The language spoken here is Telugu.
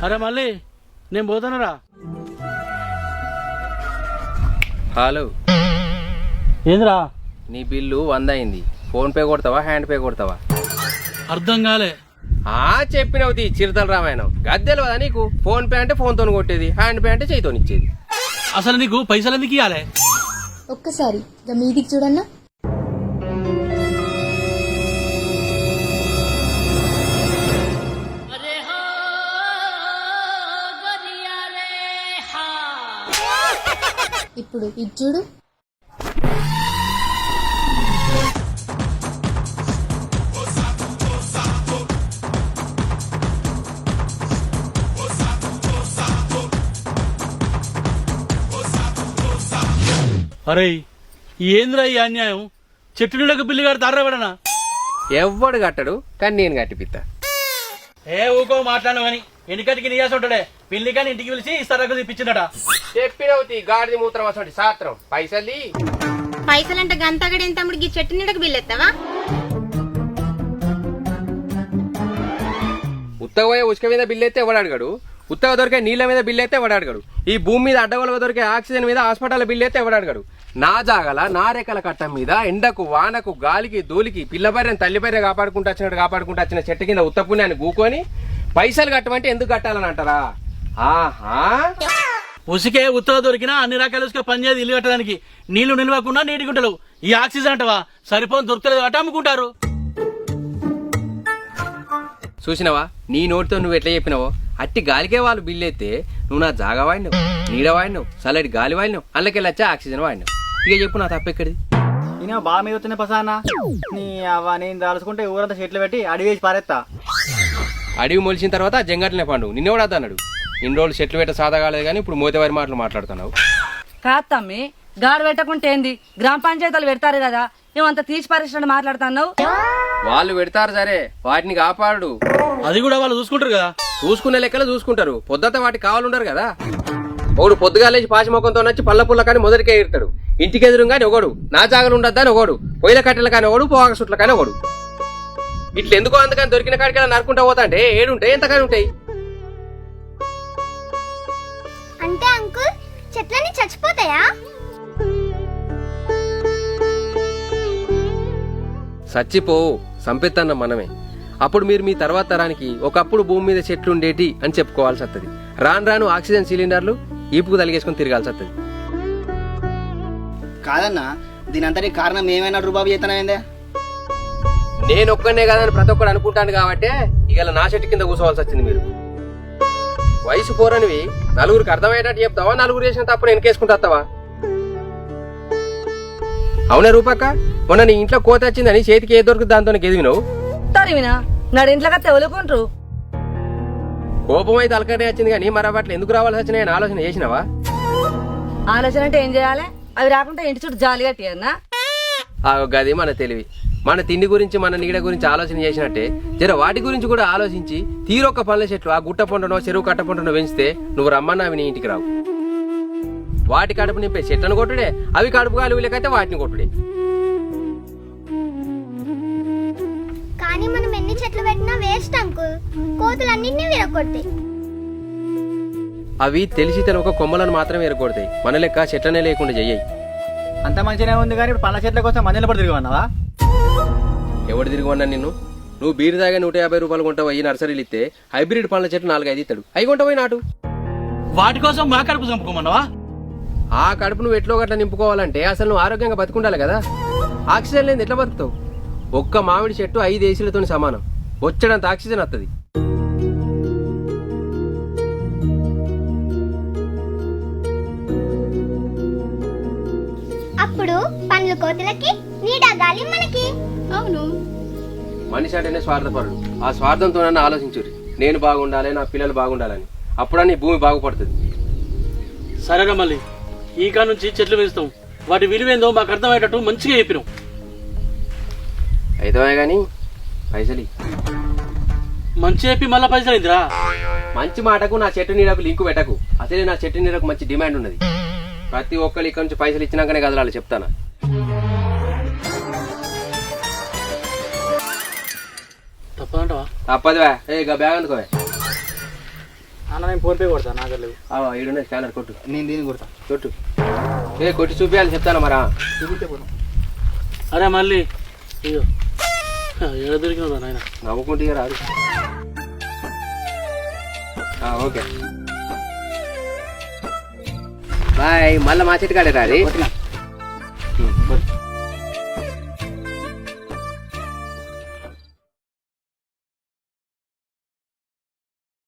అరే మళ్ళీ నేను పోతానరా. హలో, ఏంద్రా? నీ బిల్లు 100 అయింది. ఫోన్ పే కొడతావా, హ్యాండ్ పే కొడతావా? అర్థం కాలే. చెప్పినవుతి చిరుతల రామాయణం. గద్దెలు కదా నీకు. ఫోన్ పే అంటే ఫోన్తో కొట్టేది, హ్యాండ్ పే అంటే చేయితో ఇచ్చేది. అసలు నీకు పైసలు ఎందుకు ఇవ్వాలి? ఒక్కసారి మీదికి చూడన్నా. ఇప్పుడు ఇది చూడు. అరే ఏంద్రా ఈ అన్యాయం? చెట్టు నీడకు బిల్లు గారు తారబడనా? ఎవ్వడు కట్టడు, కానీ నేను కట్టిపిత్తా. ఊకో మాట్లాడను అని ఎన్నికటికి నీయాసి ఉంటాడే. పిల్లి కానీ ఇంటికి పిలిచి ఇస్తారకు తెప్పించిందట. చెప్పినవుతి గాడిది మూత్రం అసలు సాత్రం. పైసలంటే గంతగడి ఎంత తమ్ముడికి చెట్టు నీడకు బిల్లు ఎత్తావా? ఉత్తగ పోయే ఉసుక మీద బిల్లు అయితే ఎవడు అడగడు. ఉత్తగ దొరికే నీళ్ళ మీద బిల్లు అయితే ఎవడు అడగడు. ఈ భూమి మీద అడ్డగోలుగా దొరికే ఆక్సిజన్ మీద హాస్పిటల్ బిల్లు అయితే ఎవడు అడగడు. నా జాగల నా రేఖల కట్టం మీద ఎండకు వానకు గాలికి ధూళికి పిల్లబర్రెని తల్లిబర్రె కాపాడుకుంటూ వచ్చిన చెట్టు కింద ఉత్త పుణ్యాన్ని గూకొని పైసలు కట్టమంటే ఎందుకు కట్టాలని అంటారా? ఆహా, ఉసికే ఉత్తర దొరికినా అన్ని రకాల ఉసుక పనిచేది ఇల్లు కట్టడానికి. నీళ్లు నిలవకుండా నీటి గుంటలు. ఈ ఆక్సిజన్ అంటవా సరిపోని దొరకలేదు అట అమ్ముకుంటారు. చూసినవా నీ నోటితో నువ్వు ఎట్లా చెప్పినావో అట్టి గాలికే వాళ్ళు బిల్లు అయితే నువ్వు నా జాగా వాడినావు, నీడ వాడినావు, చల్లటి గాలి వాడినావు, అందులోకెళ్ళి వచ్చా ఆక్సిజన్ వాడినావు. ఇక చెప్పు నా తప్పెక్కడిది? నేను బాగా మీద వచ్చిన పసానా నీ అవ్వ నేను దాల్చుకుంటే ఊరంతా చెట్లు పెట్టి అడిగి వేసి పారేస్తా. అడవి మొలిచిన తర్వాత జంగట్లనే పండు నిన్నెవడా అన్నాడు. ఇన్ని రోజులు చెట్లు పెట్ట సాదా కాలేదు కానీ ఇప్పుడు మోతేవారి మాటలు మాట్లాడుతున్నావు. కాదు తమ్మి, గాడు పెట్టకుంటే ఏంది? గ్రామ పంచాయతీలు పెడతారు కదా, మేమంతా తీసి పారేసినట్టు మాట్లాడుతున్నావు. వాళ్ళు పెడతారు సరే, వాటిని కాపాడు. అది కూడా వాళ్ళు చూసుకుంటారు కదా. చూసుకునే లెక్కలు చూసుకుంటారు, పొద్దుత వాటికి కావాలుండరు కదా. ఒకడు పొద్దుగాలేసి పాచిమొఖంతో వచ్చి పళ్ళ పుల్ల కానీ మొదటికే ఎడతాడు. ఇంటికి ఎదురు కానీ ఒకడు, నా జాగలు ఉండద్దా అని ఒకడు, పొయ్యిల కట్టెలు కానీ ఒకడు, పోగా సుట్ల కానీ ఒకడు. ఇట్లా ఎందుకో అందుకని దొరికిన కాడికి నరుకుంటా పోతా అంటే ఏడుంటాయి ఎంతకాని ఉంటాయి. అంటే అంకుల్ చెట్లన్నీ చచ్చిపోతాయా? సచ్చిపోవు, సంపెత్తన్న మనమే. అప్పుడు మీరు మీ తర్వాత తరానికి ఒకప్పుడు భూమి మీద చెట్లు ఉండేటి అని చెప్పుకోవాల్సి వస్తుంది. రాను రాను ఆక్సిజన్ సిలిండర్లు ఈపుకు తలిగేసుకుని తిరగాల్సి వస్తుంది. కాదన్నా దీని అంతటి కారణం ఏమైనా రూబాబు చేతనైందే? నేను ఒక్కనే కాదని ప్రతి ఒక్కడు అనుకుంటాను కాబట్టి ఇక నా చెట్టు కింద కూర్చోవాల్సి వచ్చింది. మీరు వయసు పోరనివి నలుగురికి అర్థమయ్యేటట్టు చెప్తావా, నలుగురు చేసిన తప్పుడు వెనకేసుకుంటావా? అవునా రూపక్క, మొన్న నీ ఇంట్లో కోత వచ్చిందని చేతికి ఏ దొరుకుతుంది దాంతో ఎదిగినావు. తరివినా నాడు ఇంట్లో తెవలుకుంటారు. కోపం అయితే అలకటే వచ్చింది కానీ మరి అట్లా ఎందుకు రావాల్సి వచ్చినాయని ఆలోచన చేసినావా? ఆలోచన అంటే ఏం చేయాలి? అవి రాకుండా ఇంటి చుట్టూ జాలి కట్టి అన్నా. గది మన తెలివి. మన తిండి గురించి మన నీడ గురించి ఆలోచన చేసినట్టే జర వాటి గురించి కూడా ఆలోచించి తీరొక్క పళ్ళ చెట్లు ఆ గుట్ట పొంటనో చెరువు కట్ట పొంటనో పెంచితే నువ్వు రమ్మన్నా అవి నీ ఇంటికి రావు. వాటి కడుపు నింపే చెట్లను కొట్టుడే, అవి కడుపు గాలి లేకైతే వాటిని కొట్టుడే. కానీ మనం ఎన్ని చెట్లు పెట్టినా వేస్ట్ అంకుల్, కోతులన్నింటినీ విరగొడతాయి. అవి తెలిసి తెలవక కొమ్మలను మాత్రమే ఎరగొడతాయి, మన లెక్క చెట్లనే లేకుండా చెయ్యి. అంత మంచిగానే ఉంది కానీ ఇప్పుడు పండ్ల చెట్ల కోసం మందిలో పడి తిరిగివన్నావా? ఎవడు తిరిగివన్నా నిన్ను? నువ్వు బీరు దాగా 150 రూపాయలు కొంటావు. ఈ నర్సరీలు ఇస్తే హైబ్రిడ్ పండ్ల చెట్లు 4-5 ఇస్తాడు, అవి కొంటపోయి నాటు. వాటి కోసం మా కడుపు చంపుకోమన్నావా? ఆ కడుపు నువ్వు ఎట్లో గట్లా నింపుకోవాలంటే అసలు నువ్వు ఆరోగ్యంగా బతుకుండాలి కదా. ఆక్సిజన్ లేని ఎట్లా బతుకుతావు? ఒక్క మామిడి చెట్టు 5 ఏసీలతో సమానం. వచ్చేటంత ఆక్సిజన్ వస్తుంది. అప్పుడు పండ్లు కోతులకి, నీడ గాలి మనకి. అవును, మనిషి అంటేనే స్వార్థపరుడు. ఆ స్వార్థంతో నన్ను ఆలోచించుర్రి. నేను బాగుండాలి, నా పిల్లలు బాగుండాలని. అప్పుడని భూమి బాగుపడుతుంది. సరేగా మళ్ళీ ఈ కాడ నుంచి చెట్లు పెంచుతాం. వాటి విలువేందో మాకు అర్థమయ్యేటట్టు మంచిగా చెప్పినాం. అయితే గాని పైసలి మంచి చెప్పి మళ్ళా పైసలు అయిందిరా. మంచి మాటకు నా చెట్టు నీడకు లింకు పెట్టకు. అసలే నా చెట్టు నీడకు మంచి డిమాండ్ ఉన్నది. ప్రతి ఒక్కరు ఇక్కడ నుంచి పైసలు ఇచ్చినాకనే కదలాలి, చెప్తానా? తప్పదంటవా? తప్పదువా? ఏ బ్యాగ్ అందుకోవే. నేను ఫోన్ పే కొడతా నా దగ్గర లేవు. ఈడున్న స్కానర్ కొట్టు నేను దీన్ని కొడతా. కొట్టు కొట్టి చూపించాలి చెప్తాను మరా. చూపిస్తే పోను. అరే మళ్ళీ అయ్యో ఎడ దొరికినదా నాయన. నవ్వుకుంటే రాదు. Okay bye. మళ్ళీ మా చెట్టు కాడే రాది. కొట్టినా.